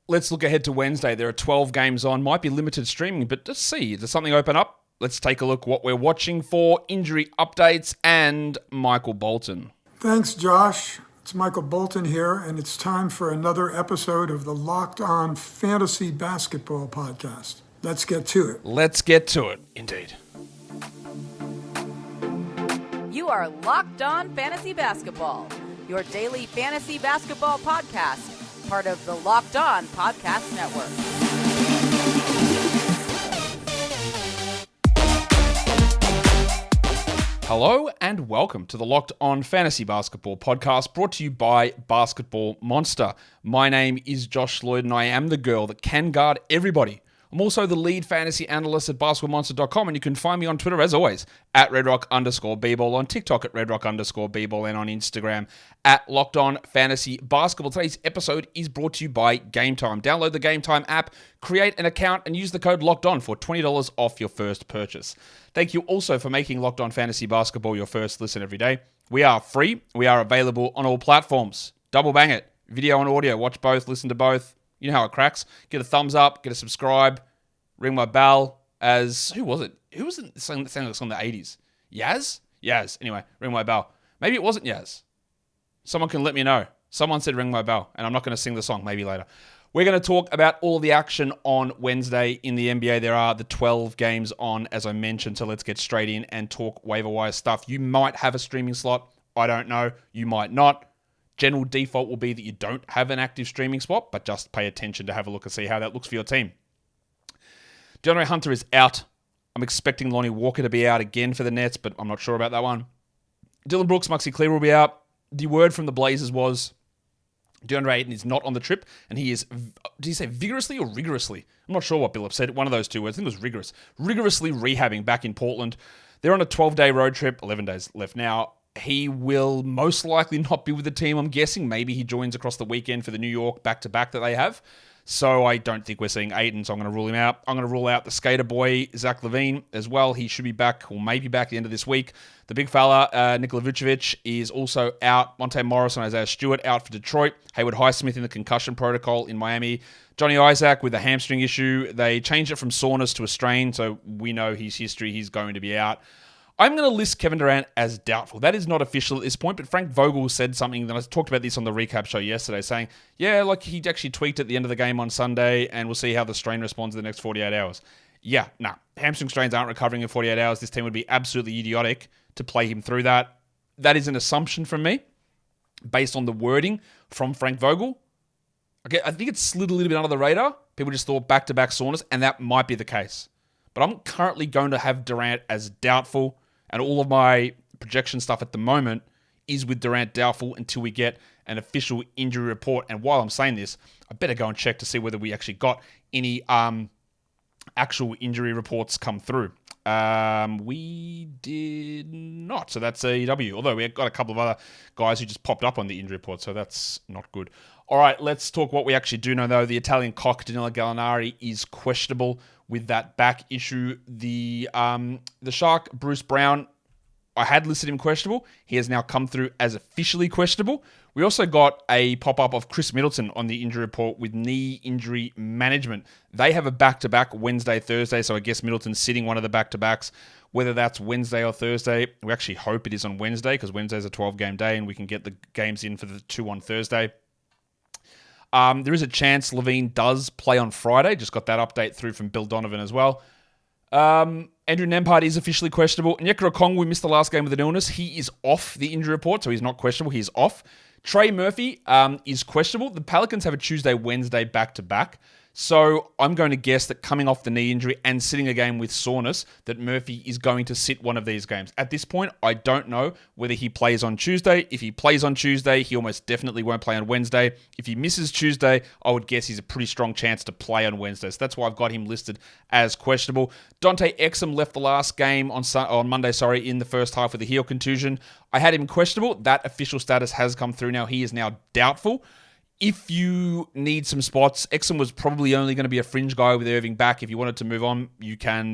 Let's look ahead to Wednesday. There are 12 games on. Might be limited streaming, but just see. Does something open up? Let's take a look what we're watching for, injury updates, and Michael Bolton. Thanks, Josh. It's Michael Bolton here, and it's time for another episode of the Locked On Fantasy Basketball Podcast. Let's get to it. Let's get to it, indeed. You are Locked On Fantasy Basketball, your daily fantasy basketball podcast, part of the Locked On Podcast Network. Hello and welcome to the Locked On Fantasy Basketball Podcast, brought to you by Basketball Monster. My name is Josh Lloyd and I am the girl that can guard everybody. I'm also the lead fantasy analyst at basketballmonster.com, and you can find me on Twitter, as always, at redrock_bball, on TikTok at redrock_bball, and on Instagram at Locked On Fantasy Basketball. Today's episode is brought to you by Game Time. Download the Game Time app, create an account, and use the code Locked On for $20 off your first purchase. Thank you also for making Locked On Fantasy Basketball your first listen every day. We are free. We are available on all platforms. Double bang it. Video and audio. Watch both. Listen to both. You know how it cracks. Get a thumbs up, get a subscribe, ring my bell. Who was it? Who was it saying this song in the 80s? Yaz? Yaz. Anyway, ring my bell. Maybe it wasn't Yaz. Someone can let me know. Someone said ring my bell, and I'm not going to sing the song, maybe later. We're going to talk about all the action on Wednesday in the NBA. There are the 12 games on, as I mentioned, so let's get straight in and talk waiver wire stuff. You might have a streaming slot. I don't know. You might not. General default will be that you don't have an active streaming spot, but just pay attention to have a look and see how that looks for your team. DeAndre Hunter is out. I'm expecting Lonnie Walker to be out again for the Nets, but I'm not sure about that one. Dylan Brooks, Maxi Cleaver will be out. The word from the Blazers was DeAndre Ayton is not on the trip, and he is, did he say vigorously or rigorously? I'm not sure what Billups said. One of those two words. I think it was rigorous. Rigorously rehabbing back in Portland. They're on a 12-day road trip. 11 days left now. He will most likely not be with the team, I'm guessing. Maybe he joins across the weekend for the New York back-to-back that they have. So I don't think we're seeing Ayton, so I'm going to rule him out. I'm going to rule out the skater boy, Zach LaVine, as well. He should be back, or maybe back at the end of this week. The big fella, Nikola Vucevic, is also out. Monte Morris and Isaiah Stewart out for Detroit. Haywood Highsmith in the concussion protocol in Miami. Johnny Isaac with a hamstring issue. They changed it from soreness to a strain, so we know his history. He's going to be out. I'm going to list Kevin Durant as doubtful. That is not official at this point, but Frank Vogel said something, and I talked about this on the recap show yesterday, saying, yeah, like he actually tweaked at the end of the game on Sunday, and we'll see how the strain responds in the next 48 hours. Yeah, no. Hamstring strains aren't recovering in 48 hours. This team would be absolutely idiotic to play him through that. That is an assumption from me, based on the wording from Frank Vogel. Okay, I think it slid a little bit under the radar. People just thought back-to-back soreness, and that might be the case. But I'm currently going to have Durant as doubtful, and all of my projection stuff at the moment is with Durant doubtful until we get an official injury report. And while I'm saying this, I better go and check to see whether we actually got any actual injury reports come through. We did not, so that's AEW. Although we got a couple of other guys who just popped up on the injury report, so that's not good. All right, let's talk what we actually do know, though. The Italian cock, Danilo Gallinari, is questionable with that back issue. The Shark, Bruce Brown, I had listed him questionable. He has now come through as officially questionable. We also got a pop-up of Chris Middleton on the injury report with knee injury management. They have a back-to-back Wednesday, Thursday, so I guess Middleton's sitting one of the back-to-backs. Whether that's Wednesday or Thursday, we actually hope it is on Wednesday because Wednesday's a 12-game day and we can get the games in for the 2 on Thursday. There is a chance LaVine does play on Friday. Just got that update through from Bill Donovan as well. Andrew Nembhard is officially questionable. Onyeka Okongwu missed the last game with an illness. He is off the injury report, so he's not questionable. He is off. Trey Murphy is questionable. The Pelicans have a Tuesday, Wednesday back-to-back. So I'm going to guess that coming off the knee injury and sitting a game with soreness, that Murphy is going to sit one of these games. At this point, I don't know whether he plays on Tuesday. If he plays on Tuesday, he almost definitely won't play on Wednesday. If he misses Tuesday, I would guess he's a pretty strong chance to play on Wednesday. So that's why I've got him listed as questionable. Dante Exum left the last game on Monday, in the first half with a heel contusion. I had him questionable. That official status has come through now. He is now doubtful. If you need some spots, Exum was probably only going to be a fringe guy with Irving back. If you wanted to move on, you can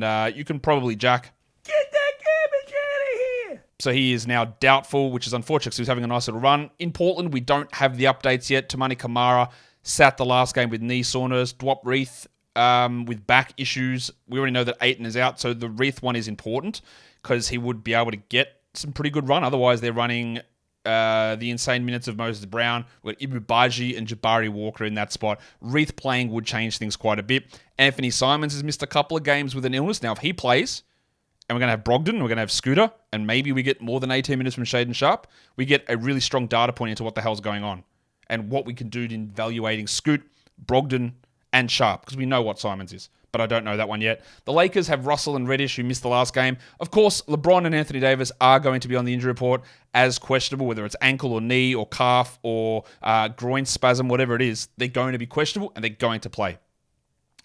probably jack. Get that garbage out of here! So he is now doubtful, which is unfortunate because he was having a nice little run. In Portland, we don't have the updates yet. Tamani Kamara sat the last game with knee soreness. Dwop Reith with back issues. We already know that Aiton is out, so the Reith one is important because he would be able to get some pretty good run. Otherwise, they're running the insane minutes of Moses Brown. We've got Ibubaji and Jabari Walker in that spot. Reith playing would change things quite a bit. Anthony Simons has missed a couple of games with an illness. Now, if he plays, and we're going to have Brogdon, we're going to have Scooter, and maybe we get more than 18 minutes from Shaden Sharp, we get a really strong data point into what the hell's going on and what we can do in evaluating Scoot, Brogdon, and Sharp, because we know what Simons is, but I don't know that one yet. The Lakers have Russell and Reddish, who missed the last game. Of course, LeBron and Anthony Davis are going to be on the injury report as questionable, whether it's ankle or knee or calf or groin spasm, whatever it is. They're going to be questionable, and they're going to play.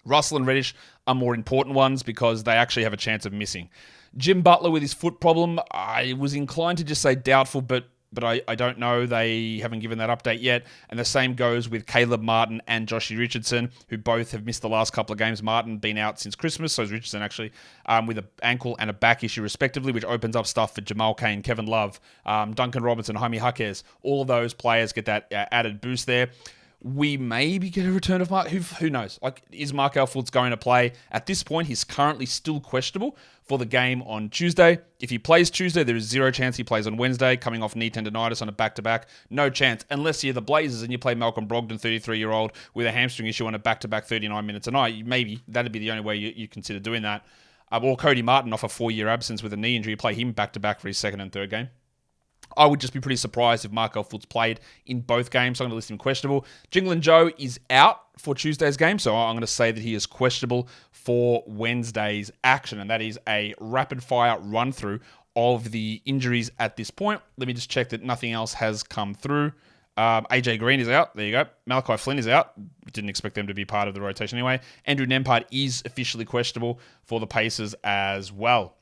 Russell and Reddish are more important ones because they actually have a chance of missing. Jim Butler with his foot problem, I was inclined to just say doubtful, but I don't know. They haven't given that update yet. And the same goes with Caleb Martin and Joshie Richardson, who both have missed the last couple of games. Martin been out since Christmas, so is Richardson actually, with an ankle and a back issue respectively, which opens up stuff for Jamal Cain, Kevin Love, Duncan Robinson, Jaime Jaquez. All of those players get that added boost there. We maybe get a return of Mark. Who knows? Like, is Markel Fultz going to play? At this point, he's currently still questionable for the game on Tuesday. If he plays Tuesday, there is zero chance he plays on Wednesday, coming off knee tendonitis on a back-to-back. No chance, unless you're the Blazers and you play Malcolm Brogdon, 33-year-old, with a hamstring issue on a back-to-back 39 minutes a night. Maybe that'd be the only way you consider doing that. Or Cody Martin off a 4-year absence with a knee injury, play him back-to-back for his second and third game. I would just be pretty surprised if Markel Fultz played in both games, so I'm going to list him questionable. Jingling Joe is out for Tuesday's game, so I'm going to say that he is questionable for Wednesday's action, and that is a rapid-fire run-through of the injuries at this point. Let me just check that nothing else has come through. AJ Green is out. There you go. Malachi Flynn is out. Didn't expect them to be part of the rotation anyway. Andrew Nembhard is officially questionable for the Pacers as well.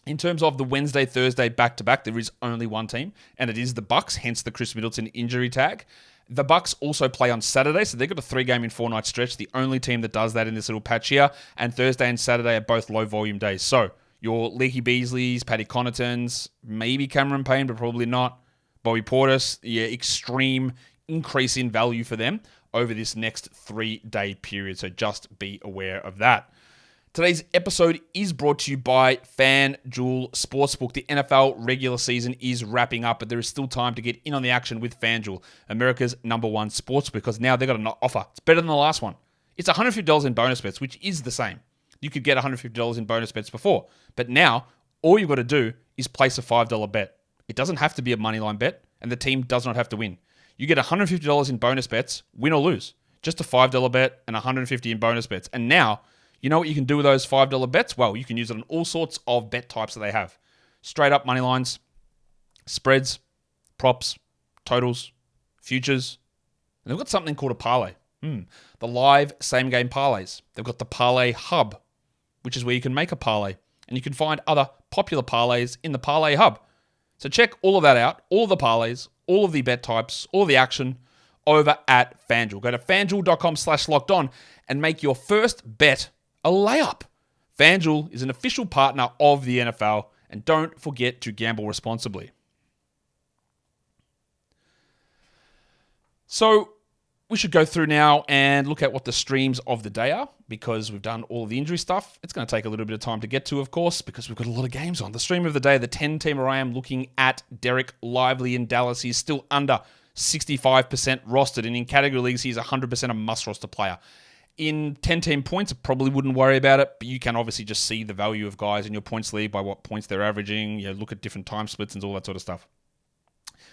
In terms of the Wednesday, Thursday back-to-back, there is only one team, and it is the Bucks, hence the Chris Middleton injury tag. The Bucks also play on Saturday, so they've got a 3-game in 4-night stretch, the only team that does that in this little patch here, and Thursday and Saturday are both low-volume days. So, your Leaky Beasleys, Paddy Connaughtons, maybe Cameron Payne, but probably not. Bobby Portis, extreme increase in value for them over this next 3-day period, so just be aware of that. Today's episode is brought to you by FanDuel Sportsbook. The NFL regular season is wrapping up, but there is still time to get in on the action with FanDuel, America's #1 sportsbook, because now they've got an offer. It's better than the last one. It's $150 in bonus bets, which is the same. You could get $150 in bonus bets before, but now all you've got to do is place a $5 bet. It doesn't have to be a moneyline bet, and the team does not have to win. You get $150 in bonus bets, win or lose. Just a $5 bet and $150 in bonus bets. And now, you know what you can do with those $5 bets? Well, you can use it on all sorts of bet types that they have. Straight up money lines, spreads, props, totals, futures. And they've got something called a parlay. The live same game parlays. They've got the Parlay Hub, which is where you can make a parlay. And you can find other popular parlays in the Parlay Hub. So check all of that out, all of the parlays, all of the bet types, all of the action over at FanDuel. Go to FanDuel.com/lockedon and make your first bet a layup. FanDuel is an official partner of the NFL, and don't forget to gamble responsibly. So we should go through now and look at what the streams of the day are, because we've done all of the injury stuff. It's going to take a little bit of time to get to, of course, because we've got a lot of games on. The stream of the day, the 10-teamer, I am looking at Derek Lively in Dallas. He's still under 65% rostered, and in category leagues, he's 100% a must-roster player. In 10-team points, I probably wouldn't worry about it, but you can obviously just see the value of guys in your points league by what points they're averaging, look at different time splits and all that sort of stuff.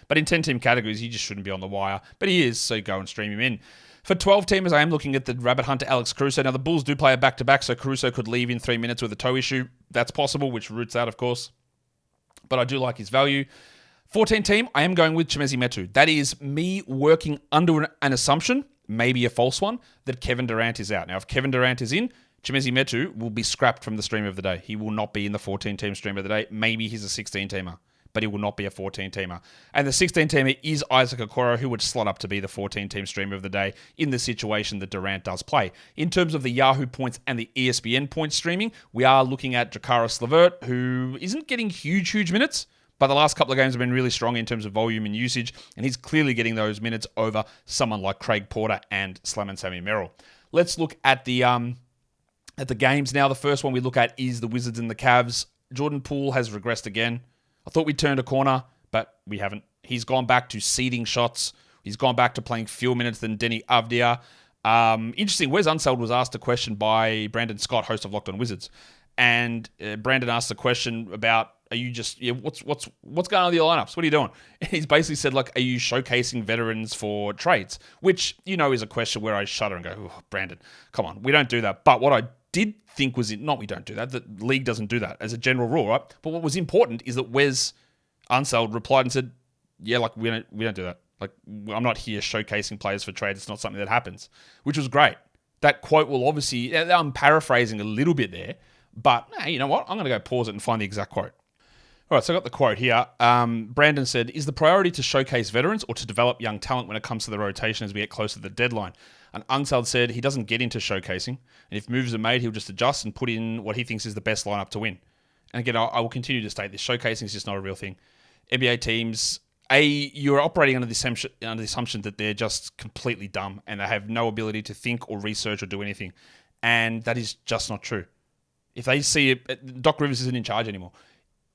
But in 10-team categories, he just shouldn't be on the wire, but he is, so go and stream him in. For 12-teamers, I am looking at the rabbit hunter Alex Caruso. Now, the Bulls do play a back-to-back, so Caruso could leave in 3 minutes with a toe issue. That's possible, which roots out, of course. But I do like his value. 14-team, I am going with Chimezie Metu. That is me working under an assumption, maybe a false one, that Kevin Durant is out. Now, if Kevin Durant is in, Chimezie Metu will be scrapped from the stream of the day. He will not be in the 14-team stream of the day. Maybe he's a 16-teamer, but he will not be a 14-teamer. And the 16-teamer is Isaac Okoro, who would slot up to be the 14-team streamer of the day in the situation that Durant does play. In terms of the Yahoo points and the ESPN points streaming, we are looking at Caris LeVert, who isn't getting huge minutes, But the last couple of games have been really strong in terms of volume and usage, and he's clearly getting those minutes over someone like Craig Porter and Slamming Sammy Merrill. Let's look at the games now. The first one we look at is the Wizards and the Cavs. Jordan Poole has regressed again. I thought we turned a corner, but we haven't. He's gone back to seeding shots. He's gone back to playing fewer minutes than Denny Avdia. Interesting, Wes Unseld was asked a question by Brandon Scott, host of Locked On Wizards. And Brandon asked a question about, are you just, what's going on with your lineups? What are you doing? And he's basically said, like, are you showcasing veterans for trades? Which, is a question where I shudder and go, oh, Brandon, come on, we don't do that. But what I did think was, we don't do that. The league doesn't do that as a general rule, right? But what was important is that Wes Unseld replied and said, yeah, like, we don't do that. Like, I'm not here showcasing players for trades. It's not something that happens, which was great. That quote will obviously, I'm paraphrasing a little bit there, but you know what? I'm going to go pause it and find the exact quote. All right, so I got the quote here. Brandon said, is the priority to showcase veterans or to develop young talent when it comes to the rotation as we get closer to the deadline? And Unseld said he doesn't get into showcasing, and if moves are made, he'll just adjust and put in what he thinks is the best lineup to win. And again, I will continue to state this. Showcasing is just not a real thing. NBA teams, you're operating under the assumption that they're just completely dumb and they have no ability to think or research or do anything. And that is just not true. If they see it, Doc Rivers isn't in charge anymore.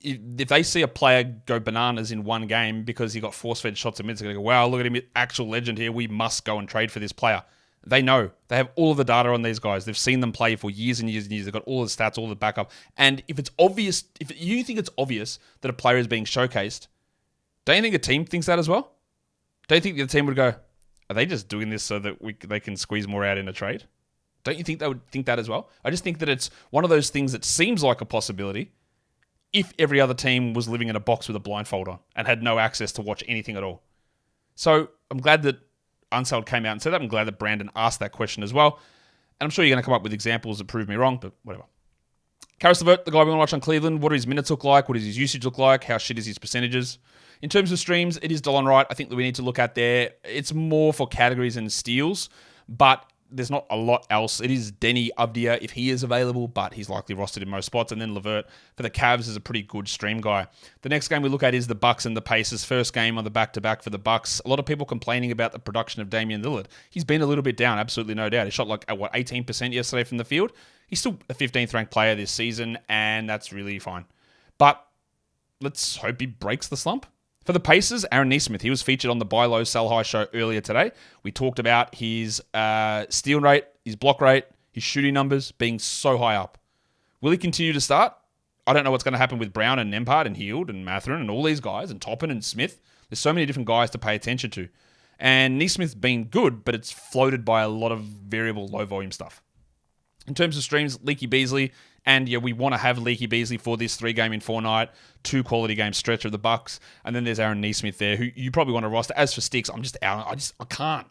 If they see a player go bananas in one game because he got force-fed shots and minutes, they're going to go, wow, look at him, actual legend here. We must go and trade for this player. They know. They have all of the data on these guys. They've seen them play for years and years and years. They've got all the stats, all the backup. And if it's obvious, if you think it's obvious that a player is being showcased, don't you think a team thinks that as well? Don't you think the team would go, are they just doing this so that they can squeeze more out in a trade? Don't you think they would think that as well? I just think that it's one of those things that seems like a possibility if every other team was living in a box with a blindfold on and had no access to watch anything at all. So I'm glad that Unseld came out and said that. I'm glad that Brandon asked that question as well. And I'm sure you're going to come up with examples that prove me wrong, but whatever. Caris LeVert, the guy we want to watch on Cleveland, what do his minutes look like? What does his usage look like? How shit is his percentages? In terms of streams, it is Delon Wright. I think that we need to look at there. It's more for categories and steals, but there's not a lot else. It is Denny Avdia if he is available, but he's likely rostered in most spots. And then LeVert for the Cavs is a pretty good stream guy. The next game we look at is the Bucks and the Pacers. First game on the back-to-back for the Bucks. A lot of people complaining about the production of Damian Lillard. He's been a little bit down, absolutely no doubt. He shot 18% yesterday from the field. He's still a 15th ranked player this season, and that's really fine. But let's hope he breaks the slump. For the Pacers, Aaron Nesmith, he was featured on the Buy Low, Sell High show earlier today. We talked about his steal rate, his block rate, his shooting numbers being so high up. Will he continue to start? I don't know what's going to happen with Brown and Nembhard and Hield and Mathurin and all these guys and Toppin and Smith. There's so many different guys to pay attention to. And Nesmith's been good, but it's floated by a lot of variable low-volume stuff. In terms of streams, Leaky Beasley, and we want to have Leaky Beasley for this 3-game in 4-night, 2-quality game stretch of the Bucks, and then there's Aaron Nesmith there, who you probably want to roster. As for Sticks, I'm just out. I can't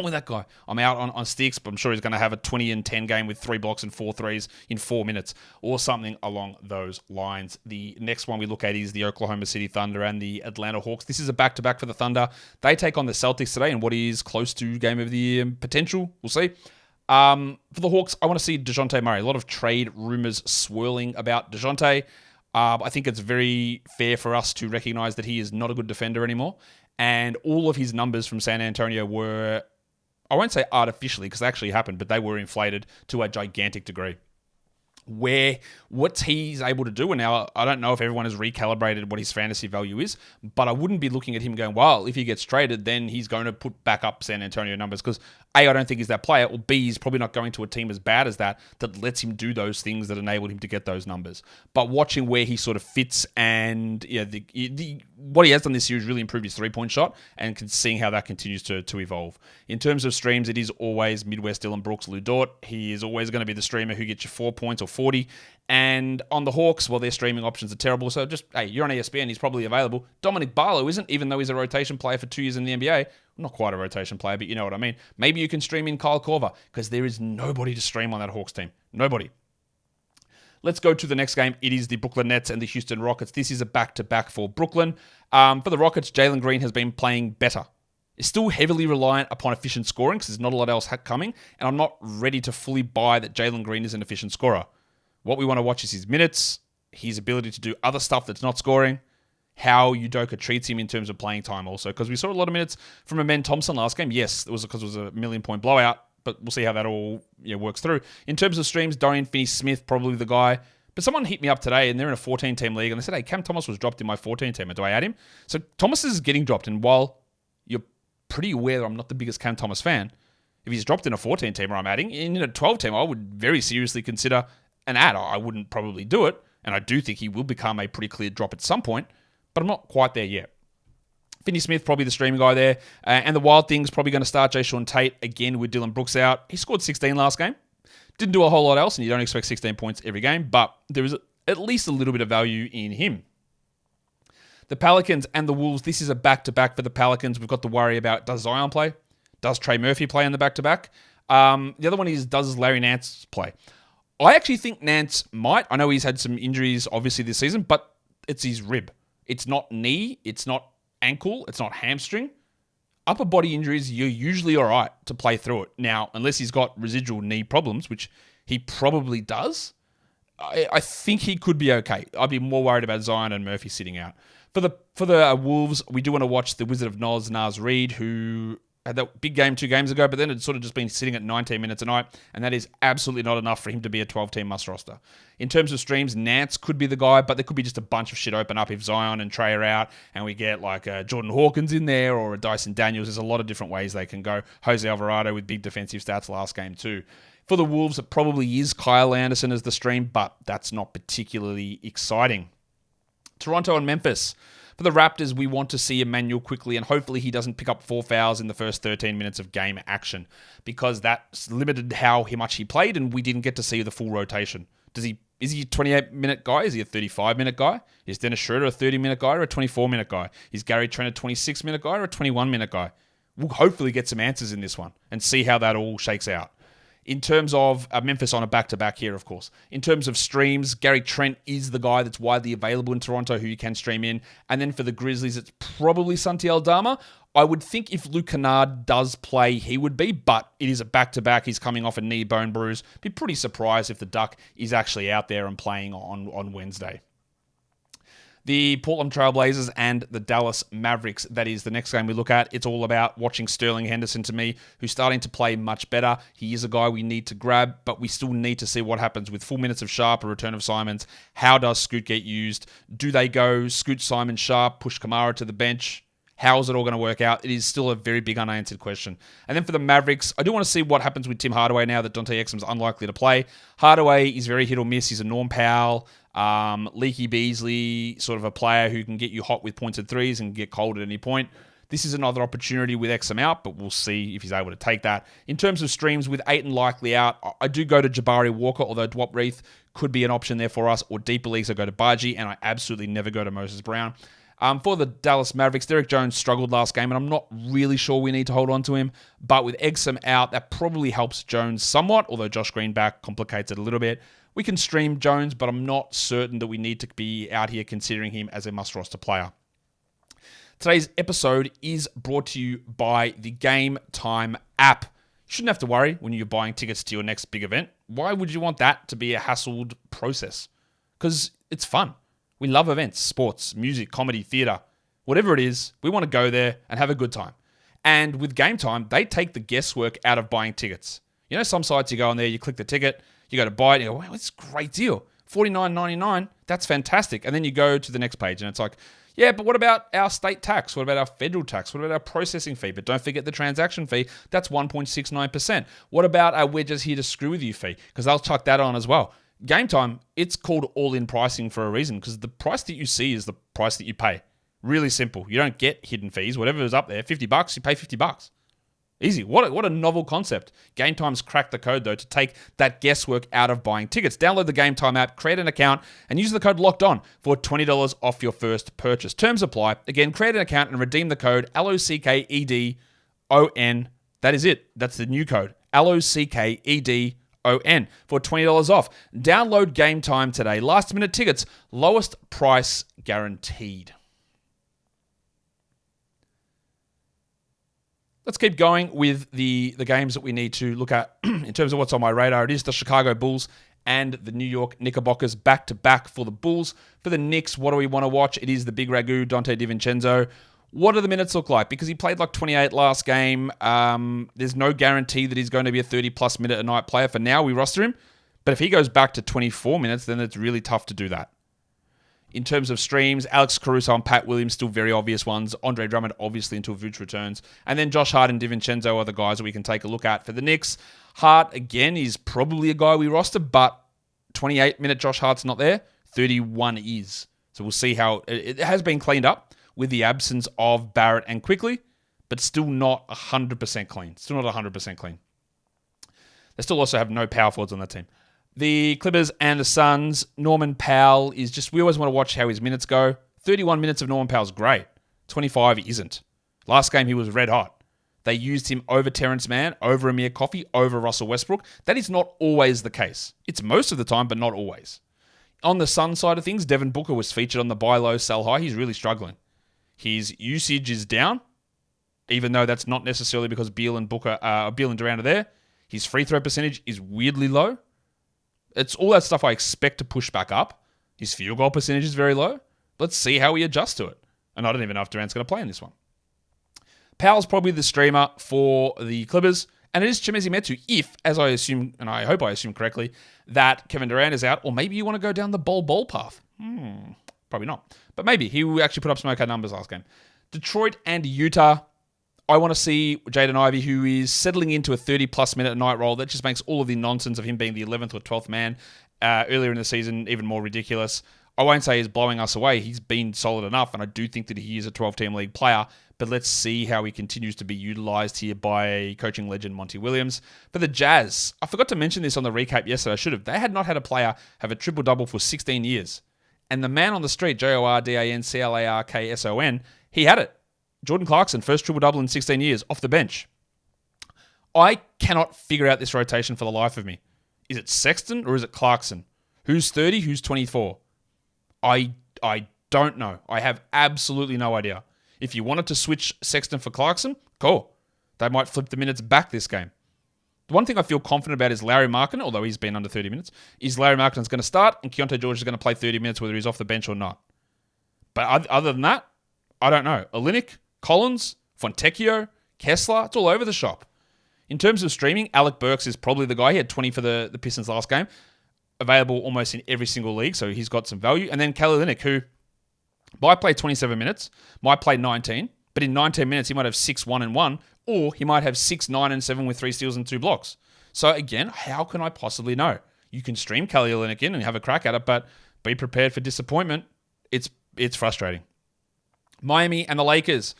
with that guy. I'm out on Sticks, but I'm sure he's going to have a 20 and 10 game with 3 blocks and 4 threes in 4 minutes, or something along those lines. The next one we look at is the Oklahoma City Thunder and the Atlanta Hawks. This is a back-to-back for the Thunder. They take on the Celtics today in what is close to game of the year potential. We'll see. For the Hawks, I want to see DeJounte Murray. A lot of trade rumors swirling about DeJounte. I think it's very fair for us to recognize that he is not a good defender anymore. And all of his numbers from San Antonio were, I won't say artificially because they actually happened, but they were inflated to a gigantic degree. What he's able to do, and now I don't know if everyone has recalibrated what his fantasy value is, but I wouldn't be looking at him going, well, if he gets traded, then he's going to put back up San Antonio numbers because A, I don't think he's that player, or B, he's probably not going to a team as bad as that lets him do those things that enabled him to get those numbers. But watching where he sort of fits and what he has done this year is really improved his 3-point shot and seeing how that continues to evolve. In terms of streams, it is always Midwest Dylan Brooks, Lou Dort. He is always going to be the streamer who gets you 4 points or 40. And on the Hawks, well, their streaming options are terrible. So just, hey, you're on ESPN, he's probably available. Dominic Barlow isn't, even though he's a rotation player for 2 years in the NBA. Not quite a rotation player, but you know what I mean. Maybe you can stream in Kyle Korver because there is nobody to stream on that Hawks team. Nobody. Let's go to the next game. It is the Brooklyn Nets and the Houston Rockets. This is a back-to-back for Brooklyn. For the Rockets, Jalen Green has been playing better. It's still heavily reliant upon efficient scoring because there's not a lot else coming, and I'm not ready to fully buy that Jalen Green is an efficient scorer. What we want to watch is his minutes, his ability to do other stuff that's not scoring, how Udoka treats him in terms of playing time also, because we saw a lot of minutes from Amen Thompson last game. Yes, it was because it was a 1,000,000-point blowout, but we'll see how that all works through. In terms of streams, Dorian Finney-Smith, probably the guy. But someone hit me up today, and they're in a 14-team league, and they said, hey, Cam Thomas was dropped in my 14-teamer. Do I add him? So Thomas is getting dropped, and while you're pretty aware that I'm not the biggest Cam Thomas fan, if he's dropped in a 14-teamer, I'm adding. In a 12-teamer, I would very seriously consider an add. I wouldn't probably do it, and I do think he will become a pretty clear drop at some point, but I'm not quite there yet. Finney-Smith, probably the streaming guy there. And the Wild Thing's probably going to start Jayshawn Tate again with Dylan Brooks out. He scored 16 last game. Didn't do a whole lot else, and you don't expect 16 points every game, but there is at least a little bit of value in him. The Pelicans and the Wolves, this is a back-to-back for the Pelicans. We've got to worry about, does Zion play? Does Trey Murphy play in the back-to-back? The other one is, does Larry Nance play? I actually think Nance might. I know he's had some injuries, obviously, this season, but it's his rib. It's not knee. It's not ankle. It's not hamstring. Upper body injuries, you're usually all right to play through it. Now, unless he's got residual knee problems, which he probably does, I think he could be okay. I'd be more worried about Zion and Murphy sitting out. For the Wolves, we do want to watch the Wizard of Oz, Naz Reid, who had that big game 2 games ago, but then it's sort of just been sitting at 19 minutes a night, and that is absolutely not enough for him to be a 12-team must roster. In terms of streams, Nance could be the guy, but there could be just a bunch of shit open up if Zion and Trey are out, and we get like a Jordan Hawkins in there or a Dyson Daniels. There's a lot of different ways they can go. Jose Alvarado with big defensive stats last game too. For the Wolves, it probably is Kyle Anderson as the stream, but that's not particularly exciting. Toronto and Memphis. For the Raptors, we want to see Emmanuel quickly, and hopefully he doesn't pick up 4 fouls in the first 13 minutes of game action, because that's limited how much he played, and we didn't get to see the full rotation. Is he a 28-minute guy? Is he a 35-minute guy? Is Dennis Schroeder a 30-minute guy or a 24-minute guy? Is Gary Trent a 26-minute guy or a 21-minute guy? We'll hopefully get some answers in this one and see how that all shakes out. In terms of Memphis on a back-to-back here, of course. In terms of streams, Gary Trent is the guy that's widely available in Toronto who you can stream in. And then for the Grizzlies, it's probably Santi Aldama. I would think if Luke Kennard does play, he would be, but it is a back-to-back. He's coming off a knee bone bruise. Be pretty surprised if the Duck is actually out there and playing on Wednesday. The Portland Trailblazers and the Dallas Mavericks, that is the next game we look at. It's all about watching Sterling Henderson to me, who's starting to play much better. He is a guy we need to grab, but we still need to see what happens with full minutes of Sharp, a return of Simons. How does Scoot get used? Do they go Scoot, Simon, Sharp, push Kamara to the bench? How is it all going to work out? It is still a very big unanswered question. And then for the Mavericks, I do want to see what happens with Tim Hardaway now that Dante Exum's unlikely to play. Hardaway is very hit or miss. He's a Norm Powell, Leaky Beasley, sort of a player who can get you hot with points and threes and get cold at any point. This is another opportunity with Exum out, but we'll see if he's able to take that. In terms of streams, with Ayton likely out, I do go to Jabari Walker, although Dwop Reith could be an option there for us, or deeper leagues I go to Baji, and I absolutely never go to Moses Brown. For the Dallas Mavericks, Derek Jones struggled last game, and I'm not really sure we need to hold on to him. But with Exum out, that probably helps Jones somewhat, although Josh Green back complicates it a little bit. We can stream Jones, but I'm not certain that we need to be out here considering him as a must-roster player. Today's episode is brought to you by the Game Time app. You shouldn't have to worry when you're buying tickets to your next big event. Why would you want that to be a hassled process? Because it's fun. We love events, sports, music, comedy, theatre. Whatever it is, we want to go there and have a good time. And with Game Time, they take the guesswork out of buying tickets. You know, some sites you go on there, you click the ticket, you go to buy it, and you go, wow, that's a great deal. $49.99, that's fantastic. And then you go to the next page and it's like, yeah, but what about our state tax? What about our federal tax? What about our processing fee? But don't forget the transaction fee. That's 1.69%. What about our we're just here to screw with you fee? Because they'll chuck that on as well. Game Time, it's called all-in pricing for a reason, because the price that you see is the price that you pay. Really simple. You don't get hidden fees. Whatever is up there, $50, you pay $50. Easy. What a novel concept. Game Time's cracked the code, though, to take that guesswork out of buying tickets. Download the Game Time app, create an account, and use the code LOCKEDON for $20 off your first purchase. Terms apply. Again, create an account and redeem the code LOCKEDON. That is it. That's the new code. LOCKEDON for $20 off. Download Game Time today. Last minute tickets, lowest price guaranteed. Let's keep going with the games that we need to look at in terms of what's on my radar. It is the Chicago Bulls and the New York Knickerbockers back-to-back for the Bulls. For the Knicks, what do we want to watch? It is the big ragu, Dante DiVincenzo. What do the minutes look like? Because he played like 28 last game. There's no guarantee that he's going to be a 30-plus minute a night player. For now, we roster him. But if he goes back to 24 minutes, then it's really tough to do that. In terms of streams, Alex Caruso and Pat Williams, still very obvious ones. Andre Drummond, obviously, until Vooch returns. And then Josh Hart and DiVincenzo are the guys that we can take a look at for the Knicks. Hart, again, is probably a guy we roster, but 28-minute Josh Hart's not there. 31 is. So we'll see how... It has been cleaned up with the absence of Barrett and Quickly, but still not 100% clean. Still not 100% clean. They still also have no power forwards on that team. The Clippers and the Suns, Norman Powell is just... We always want to watch how his minutes go. 31 minutes of Norman Powell's great. 25 isn't. Last game, he was red hot. They used him over Terrence Mann, over Amir Coffey, over Russell Westbrook. That is not always the case. It's most of the time, but not always. On the Sun side of things, Devin Booker was featured on the buy low, sell high. He's really struggling. His usage is down, even though that's not necessarily because Beal and Durant are there. His free throw percentage is weirdly low. It's all that stuff I expect to push back up. His field goal percentage is very low. Let's see how he adjusts to it. And I don't even know if Durant's going to play in this one. Powell's probably the streamer for the Clippers. And it is Chimezie Metu if, as I assume, and I hope I assume correctly, that Kevin Durant is out. Or maybe you want to go down the ball path. Probably not. But maybe. He actually put up some okay numbers last game. Detroit and Utah. I want to see Jaden Ivey, who is settling into a 30-plus minute a night role. That just makes all of the nonsense of him being the 11th or 12th man earlier in the season even more ridiculous. I won't say he's blowing us away. He's been solid enough, and I do think that he is a 12-team league player. But let's see how he continues to be utilized here by coaching legend Monty Williams. For the Jazz, I forgot to mention this on the recap yesterday. I should have. They had not had a player have a triple-double for 16 years. And the man on the street, JORDANCLARKSON, he had it. Jordan Clarkson, first triple-double in 16 years, off the bench. I cannot figure out this rotation for the life of me. Is it Sexton or is it Clarkson? Who's 30? Who's 24? I don't know. I have absolutely no idea. If you wanted to switch Sexton for Clarkson, cool. They might flip the minutes back this game. The one thing I feel confident about is Larry Markkinen, although he's been under 30 minutes, is Larry Markkinen's going to start and Keontae George is going to play 30 minutes whether he's off the bench or not. But other than that, I don't know. Olynyk, Collins, Fontecchio, Kessler, it's all over the shop. In terms of streaming, Alec Burks is probably the guy. He had 20 for the Pistons last game. Available almost in every single league, so he's got some value. And then Kelly Olynyk, who might play 27 minutes, might play 19, but in 19 minutes he might have 6, 1, and 1, or he might have 6, 9, and 7 with 3 steals and 2 blocks. So again, how can I possibly know? You can stream Kelly Olynyk in and have a crack at it, but be prepared for disappointment. It's frustrating. Miami and the Lakers.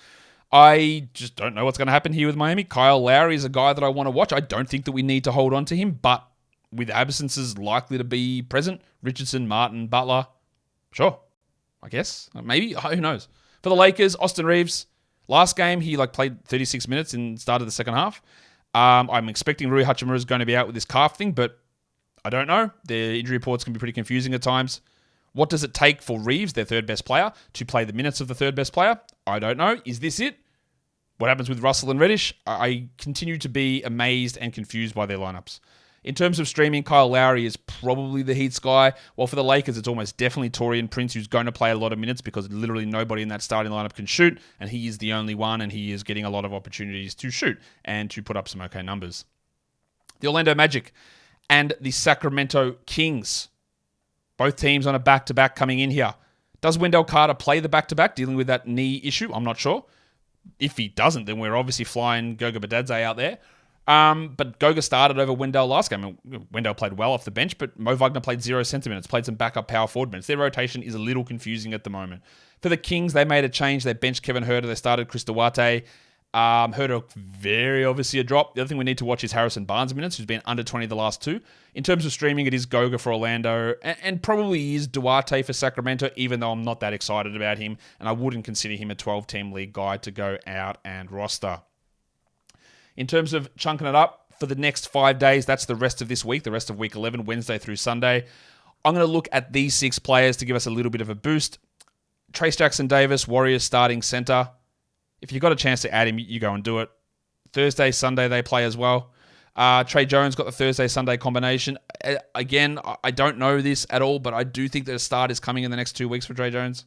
I just don't know what's going to happen here with Miami. Kyle Lowry is a guy that I want to watch. I don't think that we need to hold on to him, but with absences likely to be present, Richardson, Martin, Butler, sure, I guess. Maybe, who knows. For the Lakers, Austin Reeves, last game, he played 36 minutes and started the second half. I'm expecting Rui Hachimura is going to be out with this calf thing, but I don't know. Their injury reports can be pretty confusing at times. What does it take for Reeves, their third best player, to play the minutes of the third best player? I don't know. Is this it? What happens with Russell and Reddish? I continue to be amazed and confused by their lineups. In terms of streaming, Kyle Lowry is probably the Heat's guy. While for the Lakers, it's almost definitely Taurean Prince, who's going to play a lot of minutes because literally nobody in that starting lineup can shoot, and he is the only one, and he is getting a lot of opportunities to shoot and to put up some okay numbers. The Orlando Magic and the Sacramento Kings. Both teams on a back-to-back coming in here. Does Wendell Carter play the back-to-back, dealing with that knee issue? I'm not sure. If he doesn't, then we're obviously flying Goga Bitadze out there. But Goga started over Wendell last game. Wendell played well off the bench, but Mo Wagner played 0 center minutes, played some backup power forward minutes. Their rotation is a little confusing at the moment. For the Kings, they made a change. They benched Kevin Huerter. They started Chris Duarte. Huerter, very obviously a drop. The other thing we need to watch is Harrison Barnes' minutes, who's been under 20 the last 2. In terms of streaming, it is Goga for Orlando, and probably is Duarte for Sacramento, even though I'm not that excited about him, and I wouldn't consider him a 12-team league guy to go out and roster. In terms of chunking it up for the next 5 days, that's the rest of this week, the rest of week 11, Wednesday through Sunday. I'm going to look at these 6 players to give us a little bit of a boost. Trace Jackson-Davis, Warriors starting center. If you've got a chance to add him, you go and do it. Thursday, Sunday, they play as well. Trey Jones got the Thursday-Sunday combination. Again, I don't know this at all, but I do think that a start is coming in the next 2 weeks for Trey Jones.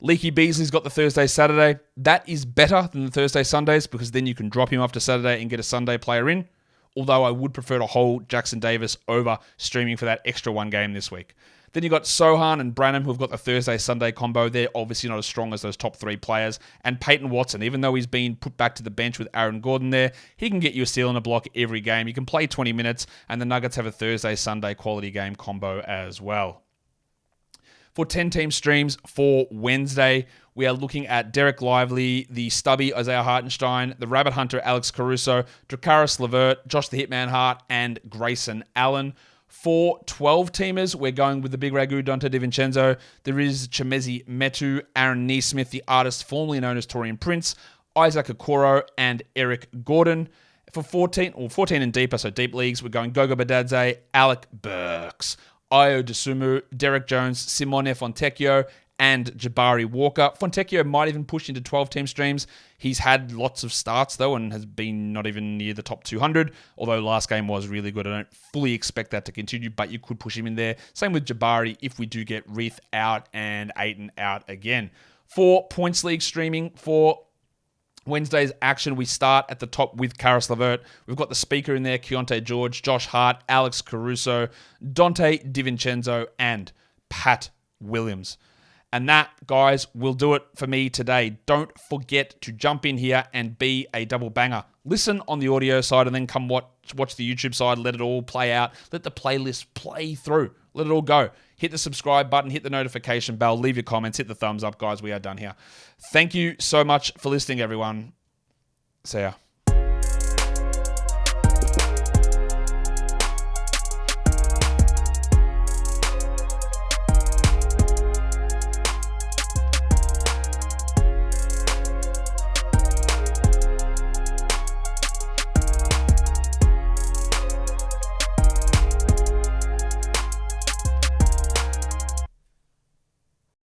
Leaky Beasley's got the Thursday-Saturday. That is better than the Thursday-Sundays because then you can drop him after Saturday and get a Sunday player in. Although I would prefer to hold Jackson Davis over streaming for that extra one game this week. Then you got Sohan and Branham, who've got the Thursday-Sunday combo. They're obviously not as strong as those top 3 players. And Peyton Watson, even though he's been put back to the bench with Aaron Gordon there, he can get you a steal and a block every game. You can play 20 minutes, and the Nuggets have a Thursday-Sunday quality game combo as well. For 10-team streams for Wednesday, we are looking at Derek Lively, the stubby Isaiah Hartenstein, the rabbit hunter Alex Caruso, Caris LeVert, Josh the Hitman Hart, and Grayson Allen. For 12-teamers, we're going with the big ragu Dante DiVincenzo. There is Chimezie Metu, Aaron Neesmith, the artist formerly known as Torian Prince, Isaac Okoro, and Eric Gordon. For 14 and deeper, so deep leagues, we're going Goga Badadze, Alec Burks, Ayo Dosunmu, Derek Jones, Simone Fontecchio, and Jabari Walker. Fontecchio might even push into 12-team streams. He's had lots of starts, though, and has been not even near the top 200, although last game was really good. I don't fully expect that to continue, but you could push him in there. Same with Jabari if we do get Reith out and Ayton out again. For Points League streaming, for Wednesday's action, we start at the top with Caris LeVert. We've got the speaker in there, Keontae George, Josh Hart, Alex Caruso, Dante DiVincenzo, and Pat Williams. And that, guys, will do it for me today. Don't forget to jump in here and be a double banger. Listen on the audio side and then come watch the YouTube side. Let it all play out. Let the playlist play through. Let it all go. Hit the subscribe button. Hit the notification bell. Leave your comments. Hit the thumbs up, guys. We are done here. Thank you so much for listening, everyone. See ya.